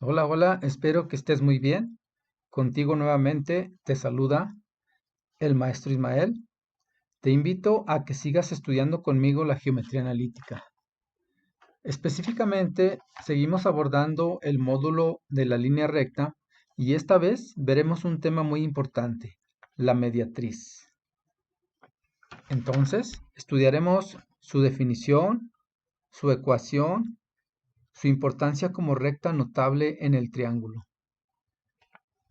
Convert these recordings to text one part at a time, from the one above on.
Hola, hola, espero que estés muy bien. Contigo nuevamente te saluda el maestro Ismael. Te invito a que sigas estudiando conmigo la geometría analítica. Específicamente, seguimos abordando el módulo de la línea recta y esta vez veremos un tema muy importante, la mediatriz. Entonces, estudiaremos su definición, su ecuación, su importancia como recta notable en el triángulo.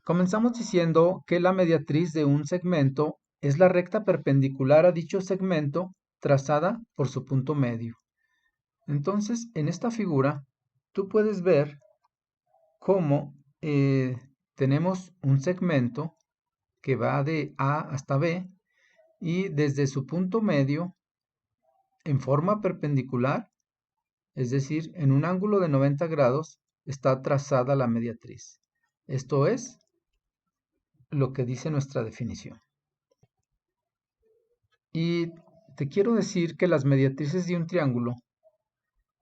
Comenzamos diciendo que la mediatriz de un segmento es la recta perpendicular a dicho segmento trazada por su punto medio. Entonces, en esta figura, tú puedes ver cómo tenemos un segmento que va de A hasta B y desde su punto medio, en forma perpendicular, es decir, en un ángulo de 90 grados, está trazada la mediatriz. Esto es lo que dice nuestra definición. Y te quiero decir que las mediatrices de un triángulo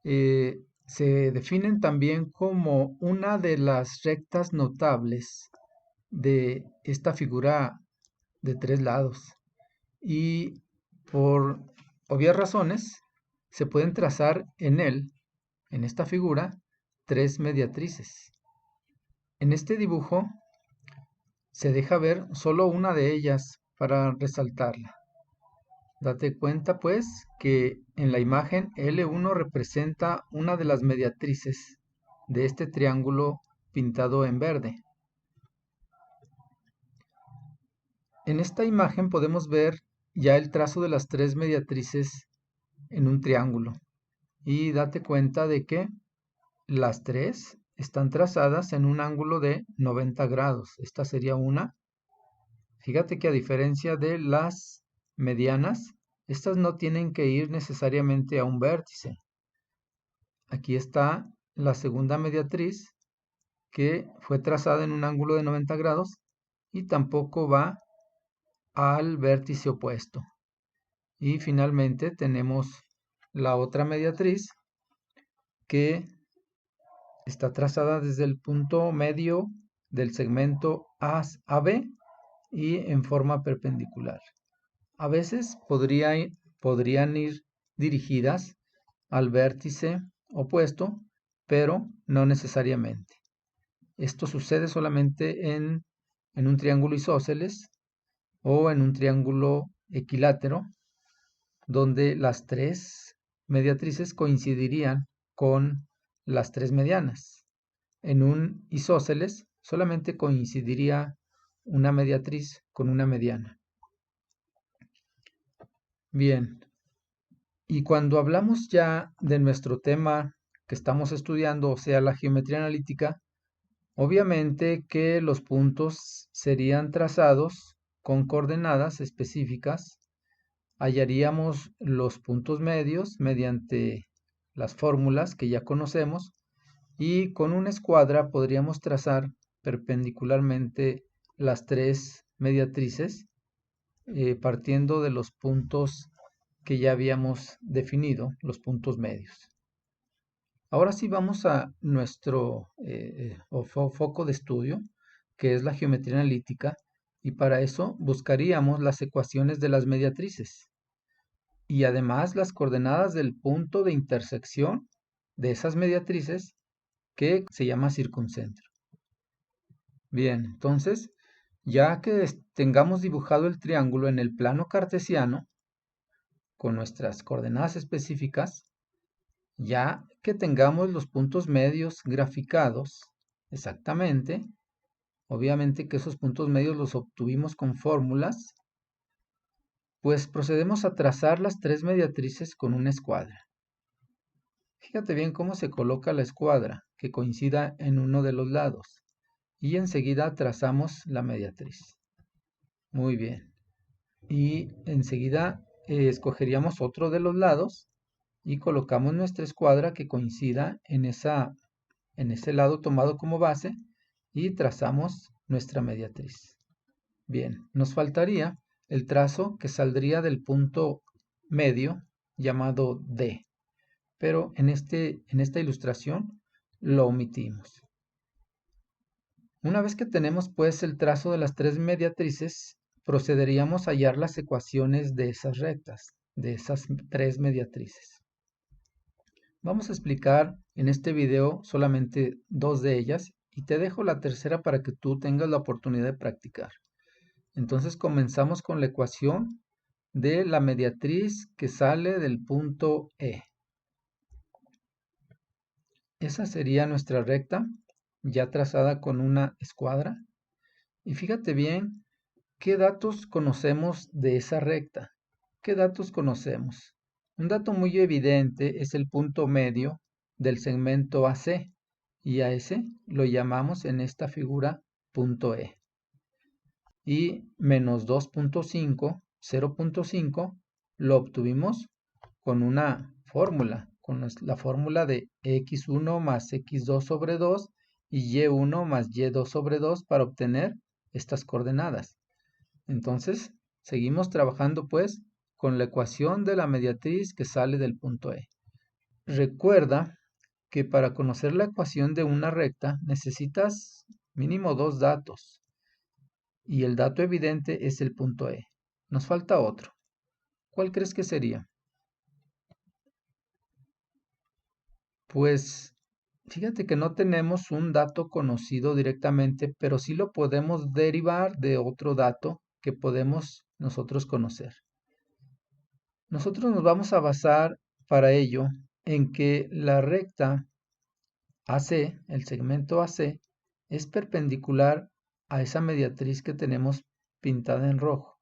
se definen también como una de las rectas notables de esta figura de tres lados. Y por obvias razones, se pueden trazar en esta figura, tres mediatrices. En este dibujo se deja ver solo una de ellas para resaltarla. Date cuenta, pues, que en la imagen L1 representa una de las mediatrices de este triángulo pintado en verde. En esta imagen podemos ver ya el trazo de las tres mediatrices en un triángulo. Y date cuenta de que las tres están trazadas en un ángulo de 90 grados. Esta sería una. Fíjate que a diferencia de las medianas, estas no tienen que ir necesariamente a un vértice. Aquí está la segunda mediatriz que fue trazada en un ángulo de 90 grados y tampoco va al vértice opuesto. Y finalmente tenemos la otra mediatriz que está trazada desde el punto medio del segmento AB y en forma perpendicular. A veces podrían ir dirigidas al vértice opuesto, pero no necesariamente. Esto sucede solamente en un triángulo isósceles o en un triángulo equilátero, donde las tres mediatrices coincidirían con las tres medianas. En un isósceles solamente coincidiría una mediatriz con una mediana. Bien, y cuando hablamos ya de nuestro tema que estamos estudiando, o sea, la geometría analítica, obviamente que los puntos serían trazados con coordenadas específicas. Hallaríamos los puntos medios mediante las fórmulas que ya conocemos y con una escuadra podríamos trazar perpendicularmente las tres mediatrices partiendo de los puntos que ya habíamos definido, los puntos medios. Ahora sí vamos a nuestro foco de estudio, que es la geometría analítica, y para eso buscaríamos las ecuaciones de las mediatrices y además las coordenadas del punto de intersección de esas mediatrices que se llama circuncentro. Bien, entonces, ya que tengamos dibujado el triángulo en el plano cartesiano, con nuestras coordenadas específicas, ya que tengamos los puntos medios graficados exactamente, obviamente que esos puntos medios los obtuvimos con fórmulas, pues procedemos a trazar las tres mediatrices con una escuadra. Fíjate bien cómo se coloca la escuadra, que coincida en uno de los lados, y enseguida trazamos la mediatriz. Muy bien. Y enseguida escogeríamos otro de los lados y colocamos nuestra escuadra que coincida en ese lado tomado como base y trazamos nuestra mediatriz. Bien, nos faltaría el trazo que saldría del punto medio llamado D, pero en esta ilustración lo omitimos. Una vez que tenemos pues el trazo de las tres mediatrices, procederíamos a hallar las ecuaciones de esas rectas, de esas tres mediatrices. Vamos a explicar en este video solamente dos de ellas y te dejo la tercera para que tú tengas la oportunidad de practicar. Entonces comenzamos con la ecuación de la mediatriz que sale del punto E. Esa sería nuestra recta, ya trazada con una escuadra. Y fíjate bien, ¿qué datos conocemos de esa recta? ¿Qué datos conocemos? Un dato muy evidente es el punto medio del segmento AC, y a ese lo llamamos en esta figura punto E. Y menos 2.5, 0.5, lo obtuvimos con una fórmula, con la fórmula de x1 más x2 sobre 2 y y1 más y2 sobre 2 para obtener estas coordenadas. Entonces, seguimos trabajando pues con la ecuación de la mediatriz que sale del punto E. Recuerda que para conocer la ecuación de una recta necesitas mínimo dos datos. Y el dato evidente es el punto E. Nos falta otro. ¿Cuál crees que sería? Pues fíjate que no tenemos un dato conocido directamente, pero sí lo podemos derivar de otro dato que podemos nosotros conocer. Nosotros nos vamos a basar para ello en que la recta AC, el segmento AC, es perpendicular a esa mediatriz que tenemos pintada en rojo.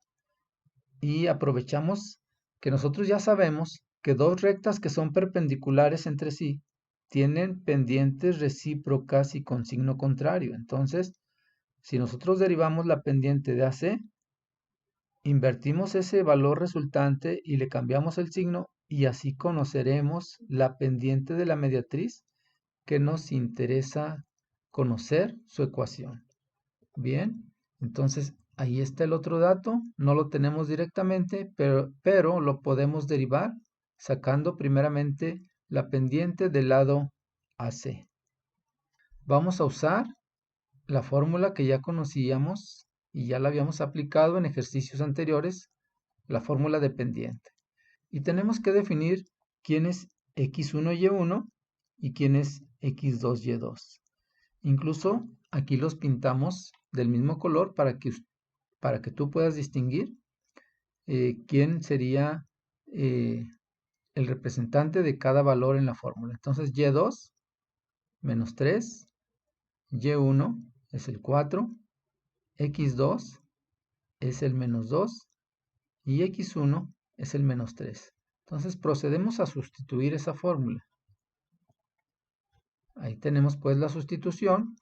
Y aprovechamos que nosotros ya sabemos que dos rectas que son perpendiculares entre sí tienen pendientes recíprocas y con signo contrario. Entonces, si nosotros derivamos la pendiente de AC, invertimos ese valor resultante y le cambiamos el signo y así conoceremos la pendiente de la mediatriz que nos interesa conocer su ecuación. Bien, entonces ahí está el otro dato, no lo tenemos directamente, pero lo podemos derivar sacando primeramente la pendiente del lado AC. Vamos a usar la fórmula que ya conocíamos y ya la habíamos aplicado en ejercicios anteriores, la fórmula de pendiente. Y tenemos que definir quién es x1y1 y quién es x2y2. Incluso aquí los pintamos del mismo color para que tú puedas distinguir quién sería el representante de cada valor en la fórmula. Entonces y2 menos 3, y1 es el 4, x2 es el menos 2 y x1 es el menos 3. Entonces procedemos a sustituir esa fórmula. Ahí tenemos pues la sustitución,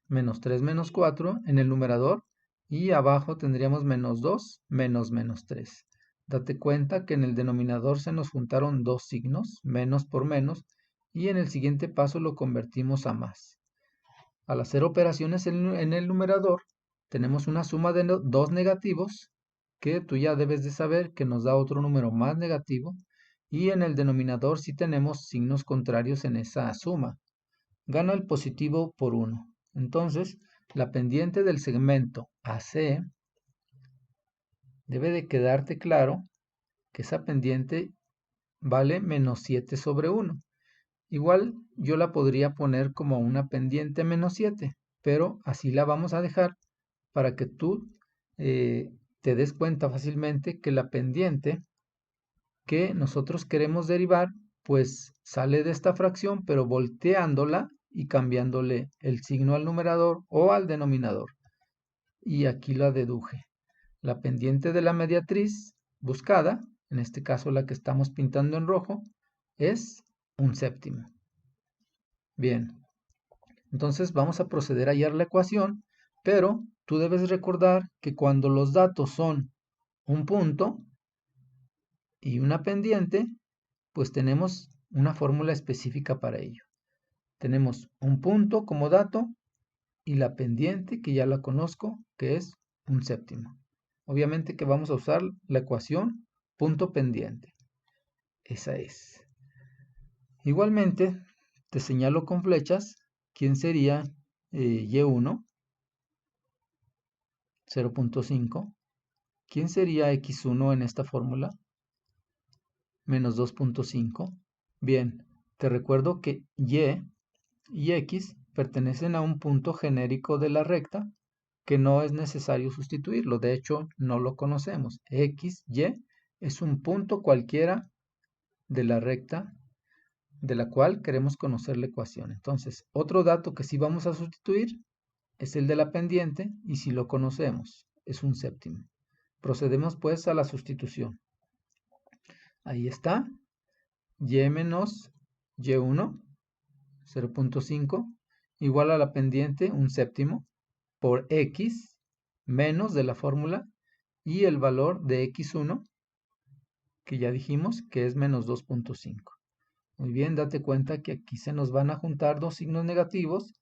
menos 3 menos 4 en el numerador y abajo tendríamos menos 2 menos menos 3. Date cuenta que en el denominador se nos juntaron dos signos, menos por menos, y en el siguiente paso lo convertimos a más. Al hacer operaciones en el numerador, tenemos una suma de dos negativos, que tú ya debes de saber que nos da otro número más negativo, y en el denominador sí tenemos signos contrarios en esa suma. Gana el positivo por 1. Entonces, la pendiente del segmento AC debe de quedarte claro que esa pendiente vale menos 7 sobre 1. Igual yo la podría poner como una pendiente menos 7, pero así la vamos a dejar para que tú te des cuenta fácilmente que la pendiente que nosotros queremos derivar pues sale de esta fracción, pero volteándola y cambiándole el signo al numerador o al denominador. Y aquí la deduje. La pendiente de la mediatriz buscada, en este caso la que estamos pintando en rojo, es un séptimo. Bien, entonces vamos a proceder a hallar la ecuación, pero tú debes recordar que cuando los datos son un punto y una pendiente, pues tenemos una fórmula específica para ello. Tenemos un punto como dato y la pendiente, que ya la conozco, que es un séptimo. Obviamente que vamos a usar la ecuación punto pendiente. Esa es. Igualmente, te señalo con flechas quién sería y1, 0.5. ¿Quién sería x1 en esta fórmula? Menos 2.5. Bien, te recuerdo que y y x pertenecen a un punto genérico de la recta que no es necesario sustituirlo. De hecho, no lo conocemos. X, y es un punto cualquiera de la recta de la cual queremos conocer la ecuación. Entonces, otro dato que sí vamos a sustituir es el de la pendiente y si lo conocemos, es un séptimo. Procedemos pues a la sustitución. Ahí está, y menos y1, 0.5, igual a la pendiente, un séptimo, por x menos de la fórmula y el valor de x1, que ya dijimos que es menos 2.5. Muy bien, date cuenta que aquí se nos van a juntar dos signos negativos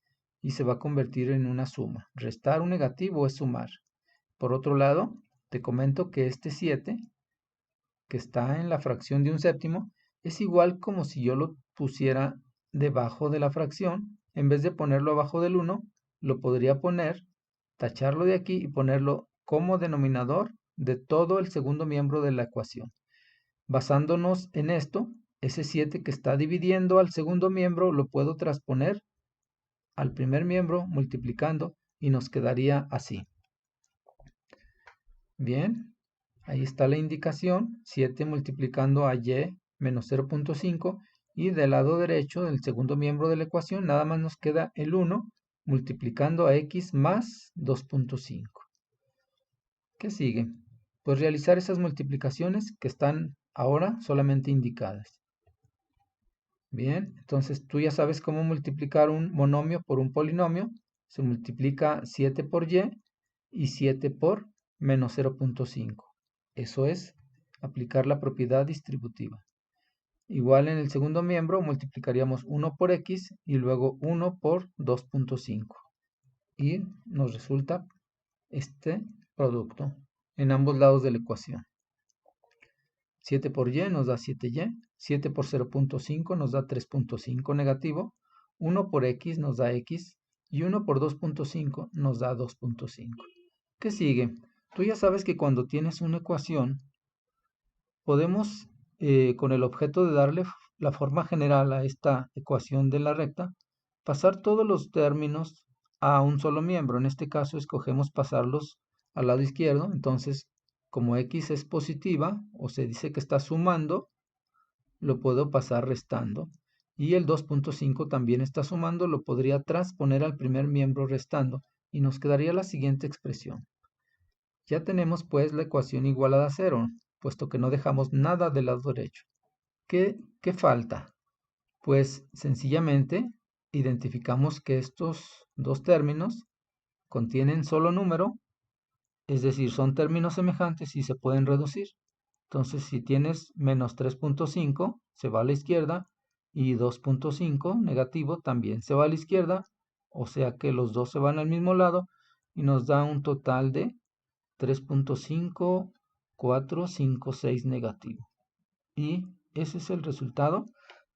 y se va a convertir en una suma. Restar un negativo es sumar. Por otro lado, te comento que este 7, que está en la fracción de un séptimo, es igual como si yo lo pusiera debajo de la fracción. En vez de ponerlo abajo del 1, lo podría poner, tacharlo de aquí y ponerlo como denominador de todo el segundo miembro de la ecuación. Basándonos en esto, ese 7 que está dividiendo al segundo miembro lo puedo transponer al primer miembro multiplicando y nos quedaría así. Bien, ahí está la indicación, 7 multiplicando a y menos 0.5 y del lado derecho del segundo miembro de la ecuación nada más nos queda el 1 multiplicando a x más 2.5. ¿Qué sigue? Pues realizar esas multiplicaciones que están ahora solamente indicadas. Bien, entonces tú ya sabes cómo multiplicar un monomio por un polinomio. Se multiplica 7 por y 7 por menos 0.5. Eso es aplicar la propiedad distributiva. Igual en el segundo miembro multiplicaríamos 1 por x y luego 1 por 2.5. Y nos resulta este producto en ambos lados de la ecuación. 7 por y nos da 7y, 7 por 0.5 nos da 3.5 negativo, 1 por x nos da x y 1 por 2.5 nos da 2.5. ¿Qué sigue? Tú ya sabes que cuando tienes una ecuación, podemos, con el objeto de darle la forma general a esta ecuación de la recta, pasar todos los términos a un solo miembro. En este caso escogemos pasarlos al lado izquierdo. Entonces, como x es positiva, o se dice que está sumando, lo puedo pasar restando. Y el 2.5 también está sumando, lo podría transponer al primer miembro restando. Y nos quedaría la siguiente expresión. Ya tenemos pues la ecuación igualada a 0, puesto que no dejamos nada del lado derecho. ¿Qué falta? Pues sencillamente identificamos que estos dos términos contienen solo número, es decir, son términos semejantes y se pueden reducir. Entonces, si tienes menos 3.5, se va a la izquierda, y 2.5 negativo también se va a la izquierda, o sea que los dos se van al mismo lado y nos da un total de 3.5, 4, 5, 6 negativo. Y ese es el resultado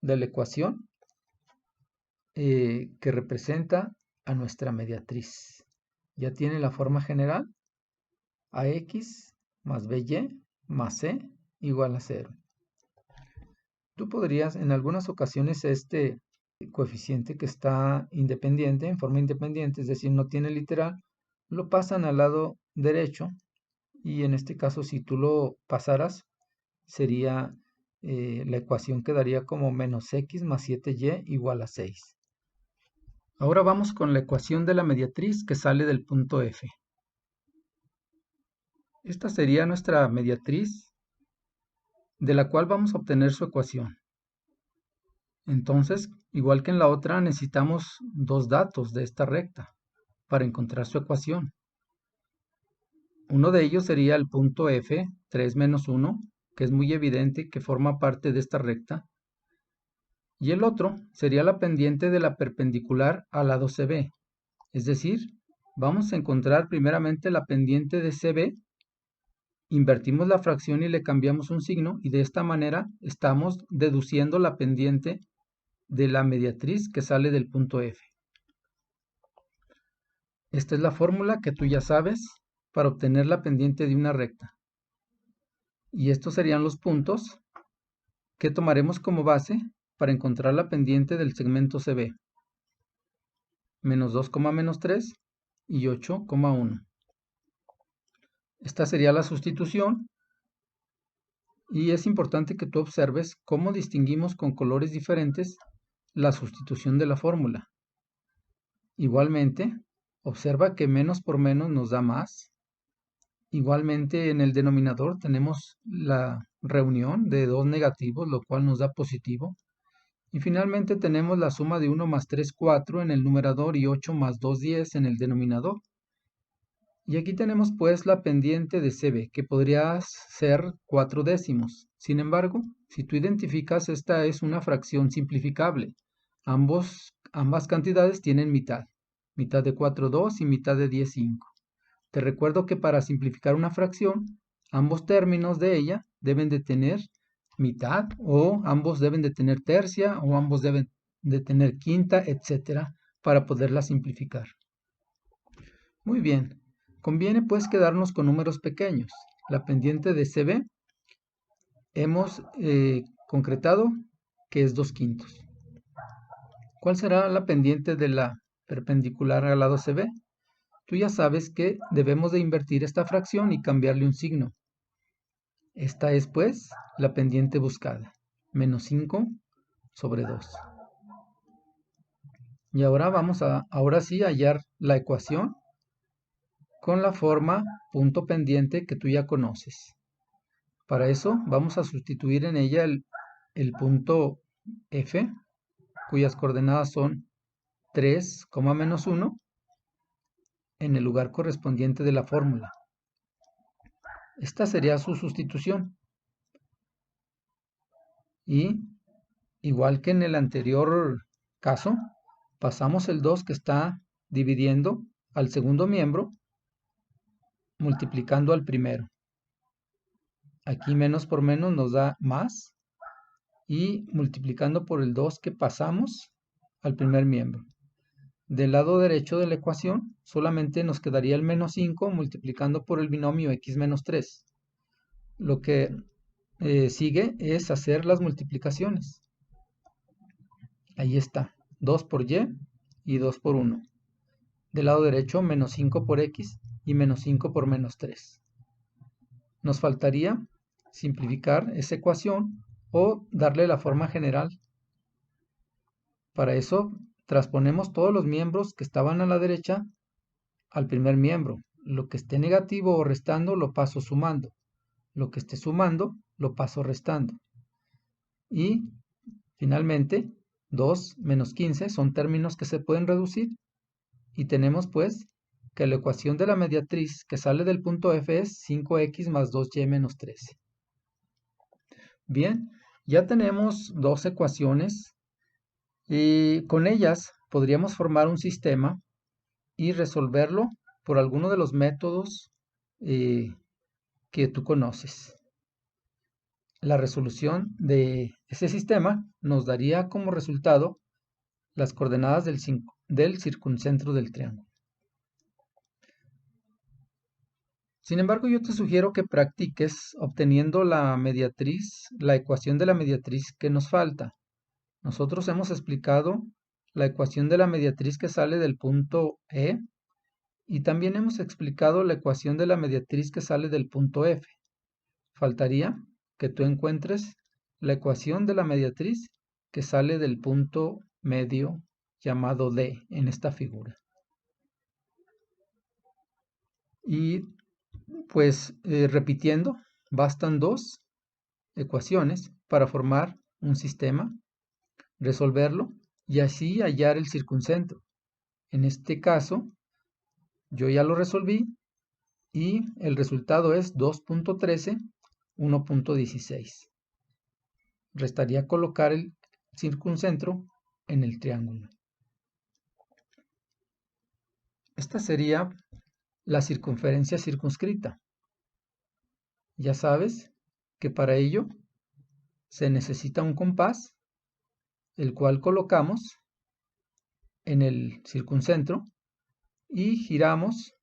de la ecuación que representa a nuestra mediatriz. Ya tiene la forma general, ax más by más c igual a 0. Tú podrías, en algunas ocasiones, este coeficiente que está independiente, en forma independiente, es decir, no tiene literal, lo pasan al lado derecho y en este caso, si tú lo pasaras, sería la ecuación quedaría como menos x más 7y igual a 6. Ahora vamos con la ecuación de la mediatriz que sale del punto F. Esta sería nuestra mediatriz de la cual vamos a obtener su ecuación. Entonces, igual que en la otra, necesitamos dos datos de esta recta para encontrar su ecuación. Uno de ellos sería el punto F, 3 menos 1, que es muy evidente que forma parte de esta recta. Y el otro sería la pendiente de la perpendicular al lado CB. Es decir, vamos a encontrar primeramente la pendiente de CB, invertimos la fracción y le cambiamos un signo, y de esta manera estamos deduciendo la pendiente de la mediatriz que sale del punto F. Esta es la fórmula que tú ya sabes para obtener la pendiente de una recta. Y estos serían los puntos que tomaremos como base para encontrar la pendiente del segmento CB. Menos 2, menos 3 y 8,1. Esta sería la sustitución. Y es importante que tú observes cómo distinguimos con colores diferentes la sustitución de la fórmula. Igualmente, observa que menos por menos nos da más. Igualmente, en el denominador tenemos la reunión de dos negativos, lo cual nos da positivo. Y finalmente tenemos la suma de 1 más 3, 4 en el numerador y 8 más 2, 10 en el denominador. Y aquí tenemos pues la pendiente de CB, que podría ser 4 décimos. Sin embargo, si tú identificas, esta es una fracción simplificable. Ambas cantidades tienen mitad. Mitad de 4, 2 y mitad de 10, 5. Te recuerdo que para simplificar una fracción, ambos términos de ella deben de tener mitad, o ambos deben de tener tercia, o ambos deben de tener quinta, etcétera, para poderla simplificar. Muy bien, conviene pues quedarnos con números pequeños. La pendiente de CB hemos concretado que es 2/5. ¿Cuál será la pendiente de la perpendicular al lado CB? Tú ya sabes que debemos de invertir esta fracción y cambiarle un signo. Esta es pues la pendiente buscada, menos 5 sobre 2. Y ahora vamos a, hallar la ecuación con la forma punto pendiente que tú ya conoces. Para eso vamos a sustituir en ella el punto F, cuyas coordenadas son 3, menos 1, en el lugar correspondiente de la fórmula. Esta sería su sustitución. Y igual que en el anterior caso, pasamos el 2 que está dividiendo al segundo miembro, multiplicando al primero. Aquí menos por menos nos da más, y multiplicando por el 2 que pasamos al primer miembro. Del lado derecho de la ecuación solamente nos quedaría el menos 5 multiplicando por el binomio x menos 3. Lo que sigue es hacer las multiplicaciones. Ahí está, 2 por y 2 por 1. Del lado derecho, menos 5 por x y menos 5 por menos 3. Nos faltaría simplificar esa ecuación o darle la forma general. Para eso, transponemos todos los miembros que estaban a la derecha al primer miembro. Lo que esté negativo o restando lo paso sumando. Lo que esté sumando lo paso restando. Y finalmente, 2 menos 15 son términos que se pueden reducir. Y tenemos pues que la ecuación de la mediatriz que sale del punto F es 5x más 2y menos 13. Bien, ya tenemos dos ecuaciones y con ellas podríamos formar un sistema y resolverlo por alguno de los métodos que tú conoces. La resolución de ese sistema nos daría como resultado las coordenadas del circuncentro del triángulo. Sin embargo, yo te sugiero que practiques obteniendo la mediatriz, la ecuación de la mediatriz que nos falta. Nosotros hemos explicado la ecuación de la mediatriz que sale del punto E y también hemos explicado la ecuación de la mediatriz que sale del punto F. Faltaría que tú encuentres la ecuación de la mediatriz que sale del punto medio llamado D en esta figura. Y pues repitiendo, bastan dos ecuaciones para formar un sistema, resolverlo y así hallar el circuncentro. En este caso, yo ya lo resolví y el resultado es 2.13, 1.16. Restaría colocar el circuncentro en el triángulo. Esta sería la circunferencia circunscrita. Ya sabes que para ello se necesita un compás, el cual colocamos en el circuncentro y giramos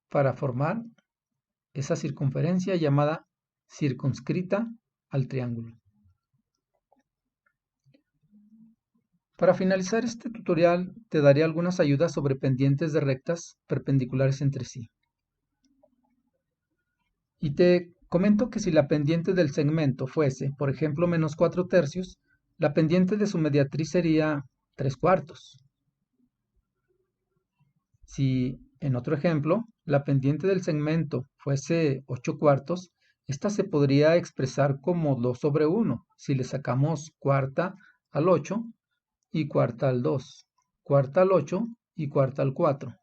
para formar esa circunferencia llamada circunscrita al triángulo. Para finalizar este tutorial te daré algunas ayudas sobre pendientes de rectas perpendiculares entre sí. Y te comento que si la pendiente del segmento fuese, por ejemplo, menos 4/3, la pendiente de su mediatriz sería 3/4. Si, en otro ejemplo, la pendiente del segmento fuese 8/4, esta se podría expresar como 2/1 si le sacamos cuarta al 8 y cuarta al 2, cuarta al 8 y cuarta al 4.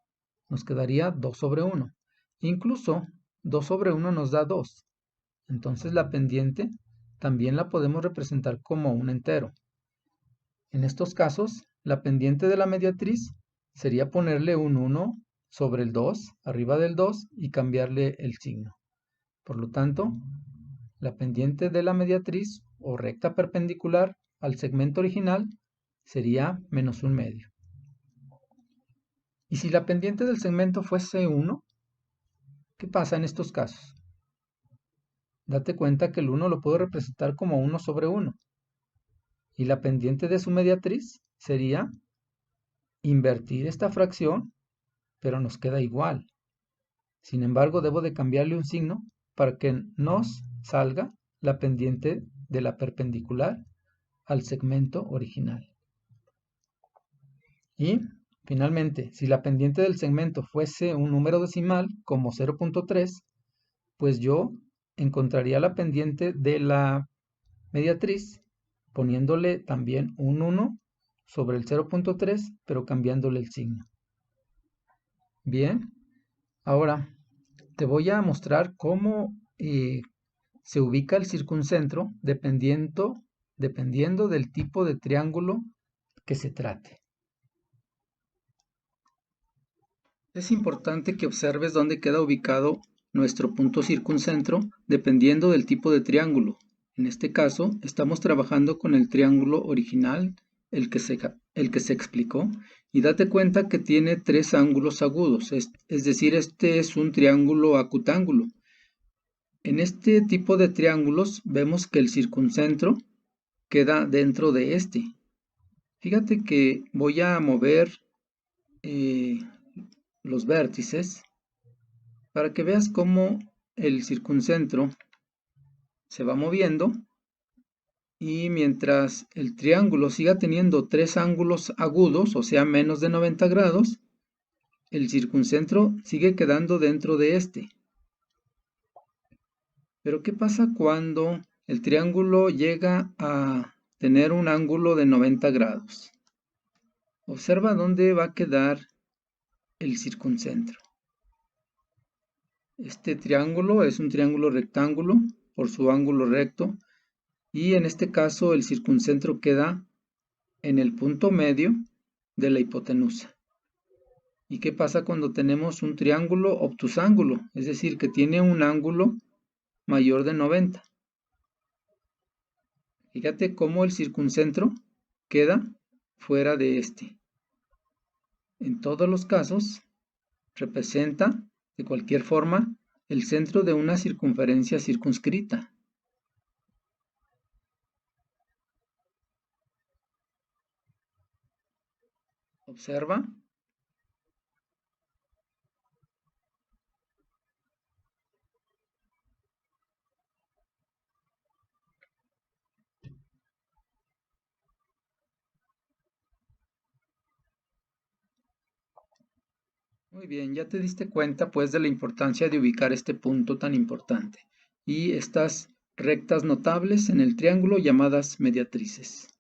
Nos quedaría 2/1. Incluso 2/1 nos da 2. Entonces la pendiente también la podemos representar como un entero. En estos casos, la pendiente de la mediatriz sería ponerle un 1 sobre el 2, arriba del 2, y cambiarle el signo. Por lo tanto, la pendiente de la mediatriz o recta perpendicular al segmento original sería menos 1/2. Y si la pendiente del segmento fuese 1, ¿qué pasa en estos casos? Date cuenta que el 1 lo puedo representar como 1/1. Y la pendiente de su mediatriz sería invertir esta fracción, pero nos queda igual. Sin embargo, debo de cambiarle un signo para que nos salga la pendiente de la perpendicular al segmento original. Y finalmente, si la pendiente del segmento fuese un número decimal como 0.3, pues yo encontraría la pendiente de la mediatriz poniéndole también un 1 sobre el 0.3, pero cambiándole el signo. Bien, ahora te voy a mostrar cómo se ubica el circuncentro dependiendo del tipo de triángulo que se trate. Es importante que observes dónde queda ubicado nuestro punto circuncentro dependiendo del tipo de triángulo. En este caso, estamos trabajando con el triángulo original, el que se explicó, y date cuenta que tiene 3 ángulos agudos, es decir, este es un triángulo acutángulo. En este tipo de triángulos vemos que el circuncentro queda dentro de este. Fíjate que voy a mover los vértices para que veas cómo el circuncentro se va moviendo y mientras el triángulo siga teniendo 3 ángulos agudos, o sea menos de 90 grados, el circuncentro sigue quedando dentro de este. Pero ¿qué pasa cuando el triángulo llega a tener un ángulo de 90 grados? Observa dónde va a quedar el circuncentro. Este triángulo es un triángulo rectángulo por su ángulo recto y en este caso el circuncentro queda en el punto medio de la hipotenusa. ¿Y qué pasa cuando tenemos un triángulo obtusángulo? Es decir, que tiene un ángulo mayor de 90. Fíjate cómo el circuncentro queda fuera de este. En todos los casos, representa, de cualquier forma, el centro de una circunferencia circunscrita. Observa. Muy bien, ya te diste cuenta pues de la importancia de ubicar este punto tan importante y estas rectas notables en el triángulo llamadas mediatrices.